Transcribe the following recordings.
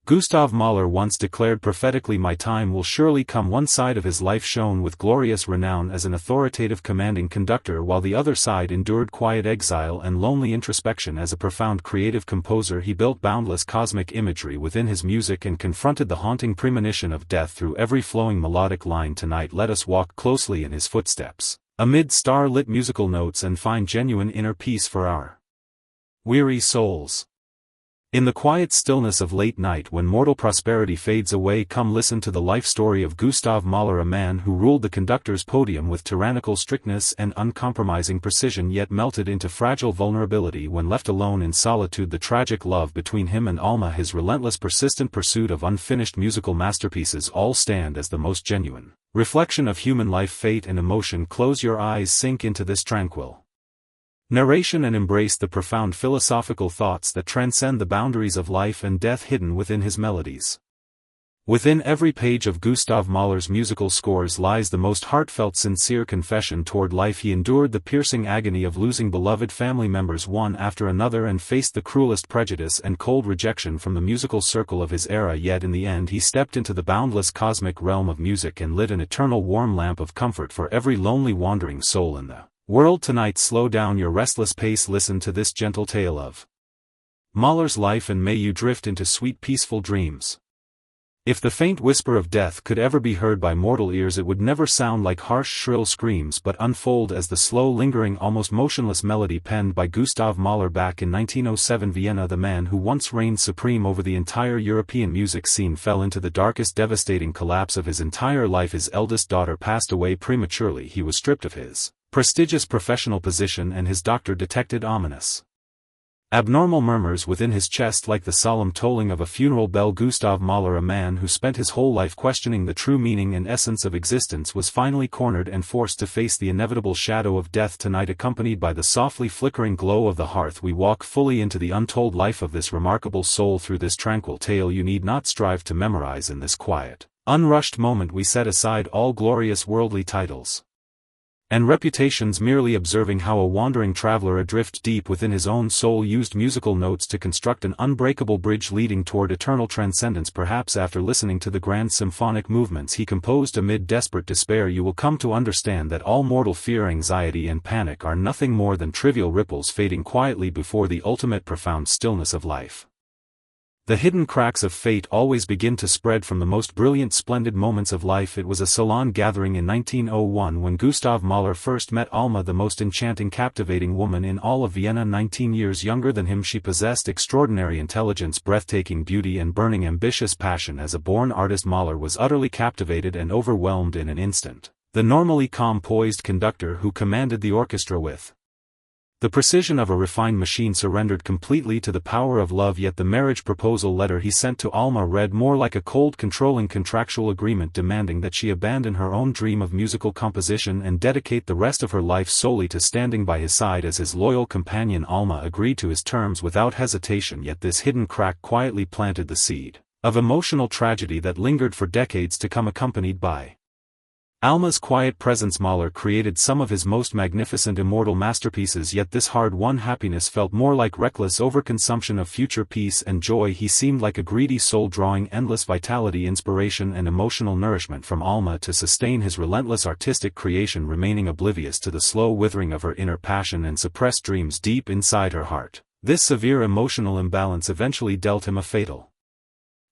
Gustav Mahler once declared prophetically, "My time will surely come." One side of his life shone with glorious renown as an authoritative commanding conductor, while the other side endured quiet exile and lonely introspection as a profound creative composer. He built boundless cosmic imagery within his music and confronted the haunting premonition of death through every flowing melodic line. Tonight let us walk closely in his footsteps, amid star-lit musical notes, and find genuine inner peace for our weary souls. In the quiet stillness of late night, when mortal prosperity fades away, come listen to the life story of Gustav Mahler, a man who ruled the conductor's podium with tyrannical strictness and uncompromising precision, yet melted into fragile vulnerability when left alone in solitude. The tragic love between him and Alma, his relentless persistent pursuit of unfinished musical masterpieces, all stand as the most genuine reflection of human life, fate and emotion. Close your eyes, sink into this tranquil narration, and embrace the profound philosophical thoughts that transcend the boundaries of life and death hidden within his melodies. Within every page of Gustav Mahler's musical scores lies the most heartfelt, sincere confession toward life. He endured the piercing agony of losing beloved family members one after another and faced the cruelest prejudice and cold rejection from the musical circle of his era, yet in the end he stepped into the boundless cosmic realm of music and lit an eternal warm lamp of comfort for every lonely wandering soul in the world. Tonight slow down your restless pace, listen to this gentle tale of Mahler's life, and may you drift into sweet peaceful dreams. If the faint whisper of death could ever be heard by mortal ears, it would never sound like harsh shrill screams, but unfold as the slow lingering almost motionless melody penned by Gustav Mahler back in 1907 Vienna. The man who once reigned supreme over the entire European music scene fell into the darkest, devastating collapse of his entire life. His eldest daughter passed away prematurely. He was stripped of his prestigious professional position, and his doctor detected ominous abnormal murmurs within his chest, like the solemn tolling of a funeral bell. Gustav Mahler, a man who spent his whole life questioning the true meaning and essence of existence, was finally cornered and forced to face the inevitable shadow of death. Tonight, accompanied by the softly flickering glow of the hearth, we walk fully into the untold life of this remarkable soul. Through this tranquil tale you need not strive to memorize. In this quiet, unrushed moment we set aside all glorious worldly titles and reputations, merely observing how a wandering traveler adrift deep within his own soul used musical notes to construct an unbreakable bridge leading toward eternal transcendence. Perhaps after listening to the grand symphonic movements he composed amid desperate despair, you will come to understand that all mortal fear, anxiety and panic are nothing more than trivial ripples fading quietly before the ultimate profound stillness of life. The hidden cracks of fate always begin to spread from the most brilliant, splendid moments of life. It was a salon gathering in 1901 when Gustav Mahler first met Alma, the most enchanting, captivating woman in all of Vienna. 19 years younger than him, she possessed extraordinary intelligence, breathtaking beauty and burning ambitious passion. As a born artist, Mahler was utterly captivated and overwhelmed in an instant. The normally calm, poised conductor who commanded the orchestra with the precision of a refined machine surrendered completely to the power of love. Yet the marriage proposal letter he sent to Alma read more like a cold, controlling contractual agreement demanding that she abandon her own dream of musical composition and dedicate the rest of her life solely to standing by his side as his loyal companion. Alma agreed to his terms without hesitation, yet this hidden crack quietly planted the seed of emotional tragedy that lingered for decades to come. Accompanied by Alma's quiet presence, Mahler created some of his most magnificent immortal masterpieces, yet this hard-won happiness felt more like reckless overconsumption of future peace and joy. He seemed like a greedy soul drawing endless vitality, inspiration and emotional nourishment from Alma to sustain his relentless artistic creation, remaining oblivious to the slow withering of her inner passion and suppressed dreams deep inside her heart. This severe emotional imbalance eventually dealt him a fatal,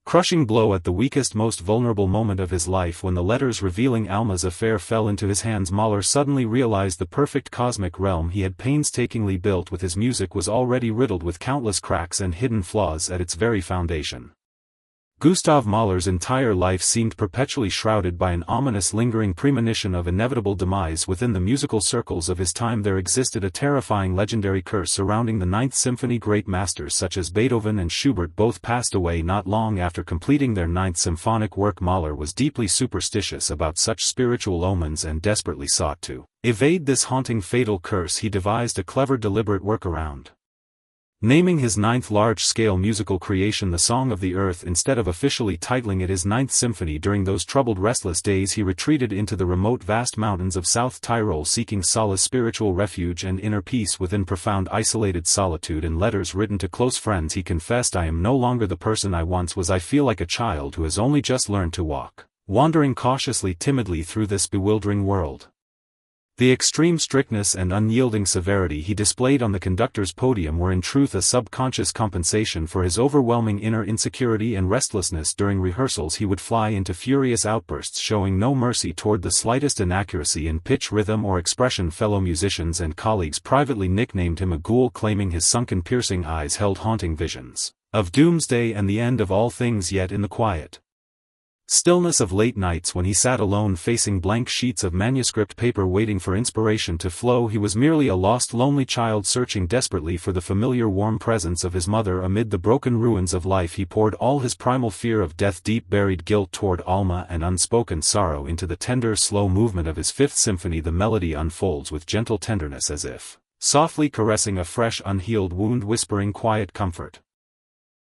crushing blow at the weakest, most vulnerable moment of his life. When the letters revealing Alma's affair fell into his hands, Mahler suddenly realized the perfect cosmic realm he had painstakingly built with his music was already riddled with countless cracks and hidden flaws at its very foundation. Gustav Mahler's entire life seemed perpetually shrouded by an ominous, lingering premonition of inevitable demise. Within the musical circles of his time there existed a terrifying legendary curse surrounding the Ninth Symphony. Great masters such as Beethoven and Schubert both passed away not long after completing their Ninth Symphonic work. Mahler was deeply superstitious about such spiritual omens and desperately sought to evade this haunting, fatal curse. He devised a clever, deliberate workaround. Naming his ninth large-scale musical creation the Song of the Earth instead of officially titling it his Ninth Symphony. During those troubled restless days he retreated into the remote vast mountains of South Tyrol seeking solace, spiritual refuge and inner peace within profound isolated solitude. In letters written to close friends he confessed, "I am no longer the person I once was. I feel like a child who has only just learned to walk, wandering cautiously, timidly through this bewildering world." The extreme strictness and unyielding severity he displayed on the conductor's podium were in truth a subconscious compensation for his overwhelming inner insecurity and restlessness. During rehearsals he would fly into furious outbursts, showing no mercy toward the slightest inaccuracy in pitch, rhythm or expression. Fellow musicians and colleagues privately nicknamed him a ghoul, claiming his sunken, piercing eyes held haunting visions of doomsday and the end of all things. Yet in the quiet stillness of late nights, when he sat alone facing blank sheets of manuscript paper waiting for inspiration to flow, he was merely a lost, lonely child searching desperately for the familiar warm presence of his mother. Amid the broken ruins of life he poured all his primal fear of death, deep buried guilt toward Alma and unspoken sorrow into the tender, slow movement of his Fifth Symphony. The melody unfolds with gentle tenderness, as if softly caressing a fresh, unhealed wound, whispering quiet comfort.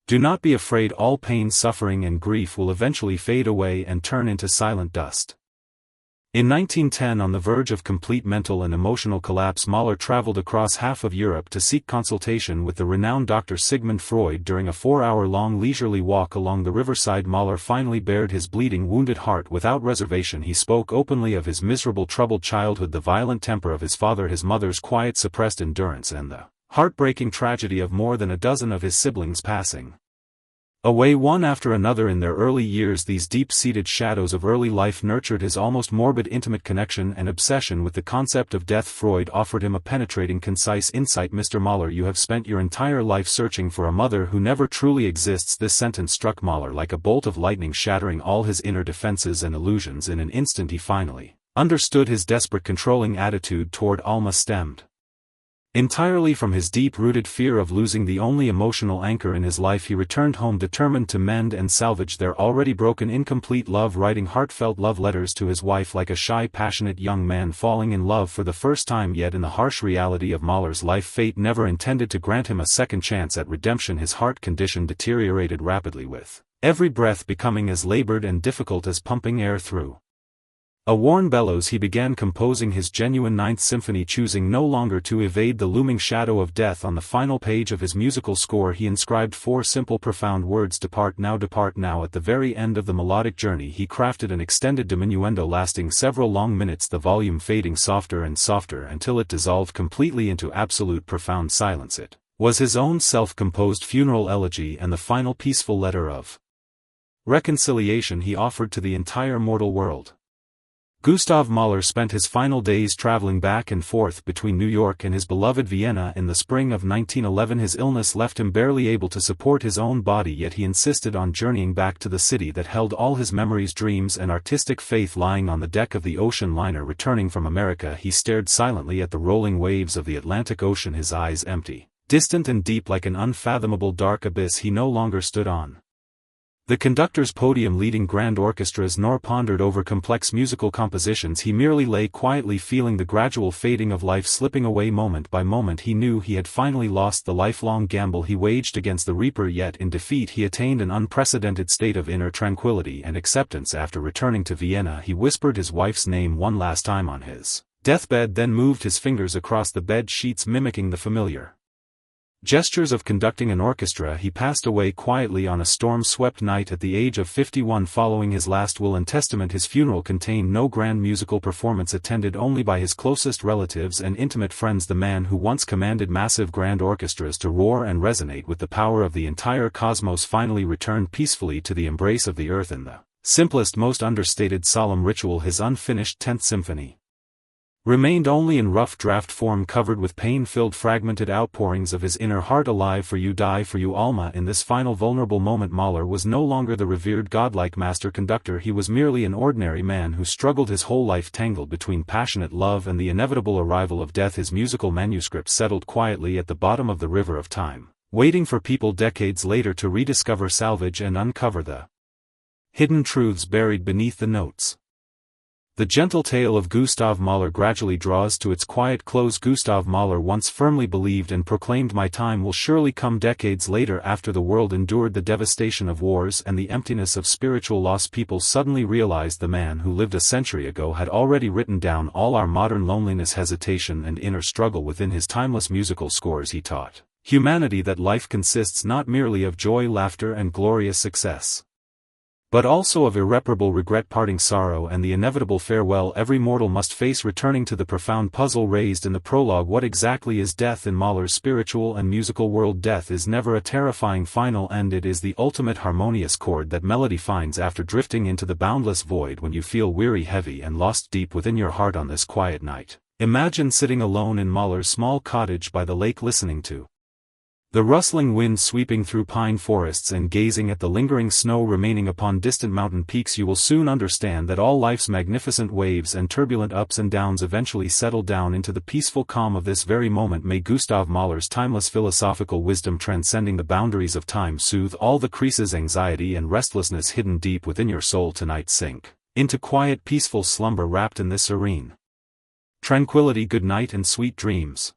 Do not be afraid, all pain, suffering and grief will eventually fade away and turn into silent dust. In 1910, on the verge of complete mental and emotional collapse, Mahler traveled across half of Europe to seek consultation with the renowned Dr. Sigmund Freud. During a 4-hour-long leisurely walk along the riverside, Mahler finally bared his bleeding, wounded heart without reservation. He spoke openly of his miserable, troubled childhood, the violent temper of his father, his mother's quiet, suppressed endurance, and the heartbreaking tragedy of more than a dozen of his siblings passing away one after another in their early years. These deep-seated shadows of early life nurtured his almost morbid, intimate connection and obsession with the concept of death. Freud offered him a penetrating, concise insight. "Mr. Mahler, you have spent your entire life searching for a mother who never truly exists." This sentence struck Mahler like a bolt of lightning, shattering all his inner defenses and illusions. In an instant he finally understood. His desperate, controlling attitude toward Alma stemmed entirely from his deep-rooted fear of losing the only emotional anchor in his life. He returned home determined to mend and salvage their already broken, incomplete love, writing heartfelt love letters to his wife like a shy, passionate young man falling in love for the first time. Yet in the harsh reality of Mahler's life, fate never intended to grant him a second chance at redemption. His heart condition deteriorated rapidly, with every breath becoming as labored and difficult as pumping air through a worn bellows. He began composing his genuine Ninth Symphony, choosing no longer to evade the looming shadow of death. On the final page of his musical score he inscribed 4 simple, profound words: depart now, depart now. At the very end of the melodic journey he crafted an extended diminuendo lasting several long minutes, the volume fading softer and softer until it dissolved completely into absolute, profound silence. It was his own self-composed funeral elegy and the final peaceful letter of reconciliation he offered to the entire mortal world. Gustav Mahler spent his final days traveling back and forth between New York and his beloved Vienna. In the spring of 1911 his illness left him barely able to support his own body, yet he insisted on journeying back to the city that held all his memories, dreams and artistic faith. Lying on the deck of the ocean liner returning from America, he stared silently at the rolling waves of the Atlantic Ocean, his eyes empty, distant and deep like an unfathomable dark abyss. He no longer stood on the conductor's podium leading grand orchestras nor pondered over complex musical compositions. He merely lay quietly, feeling the gradual fading of life slipping away moment by moment. He knew he had finally lost the lifelong gamble he waged against the Reaper, yet in defeat he attained an unprecedented state of inner tranquility and acceptance. After returning to Vienna he whispered his wife's name one last time on his deathbed, then moved his fingers across the bed sheets, mimicking the familiar gestures of conducting an orchestra. He passed away quietly on a storm-swept night at the age of 51. Following his last will and testament, his funeral contained no grand musical performance, attended only by his closest relatives and intimate friends. The man who once commanded massive grand orchestras to roar and resonate with the power of the entire cosmos finally returned peacefully to the embrace of the earth in the simplest, most understated, solemn ritual. His unfinished 10th Symphony remained only in rough draft form, covered with pain-filled fragmented outpourings of his inner heart. Alive for you, die for you, Alma. In this final vulnerable moment Mahler was no longer the revered godlike master conductor. He was merely an ordinary man who struggled his whole life, tangled between passionate love and the inevitable arrival of death. His musical manuscript settled quietly at the bottom of the river of time, waiting for people decades later to rediscover, salvage and uncover the hidden truths buried beneath the notes. The gentle tale of Gustav Mahler gradually draws to its quiet close. Gustav Mahler once firmly believed and proclaimed, "My time will surely come." Decades later, after the world endured the devastation of wars and the emptiness of spiritual loss, people suddenly realized the man who lived a century ago had already written down all our modern loneliness, hesitation and inner struggle within his timeless musical scores. He taught humanity that life consists not merely of joy, laughter and glorious success, but also of irreparable regret, parting sorrow and the inevitable farewell every mortal must face. Returning to the profound puzzle raised in the prologue, what exactly is death in Mahler's spiritual and musical world? Death is never a terrifying final end, it is the ultimate harmonious chord that melody finds after drifting into the boundless void. When you feel weary, heavy and lost deep within your heart on this quiet night, imagine sitting alone in Mahler's small cottage by the lake, listening to the rustling wind sweeping through pine forests and gazing at the lingering snow remaining upon distant mountain peaks. You will soon understand that all life's magnificent waves and turbulent ups and downs eventually settle down into the peaceful calm of this very moment. May Gustav Mahler's timeless philosophical wisdom, transcending the boundaries of time, soothe all the creases, anxiety and restlessness hidden deep within your soul tonight. Sink into quiet, peaceful slumber wrapped in this serene tranquility. Good night and sweet dreams.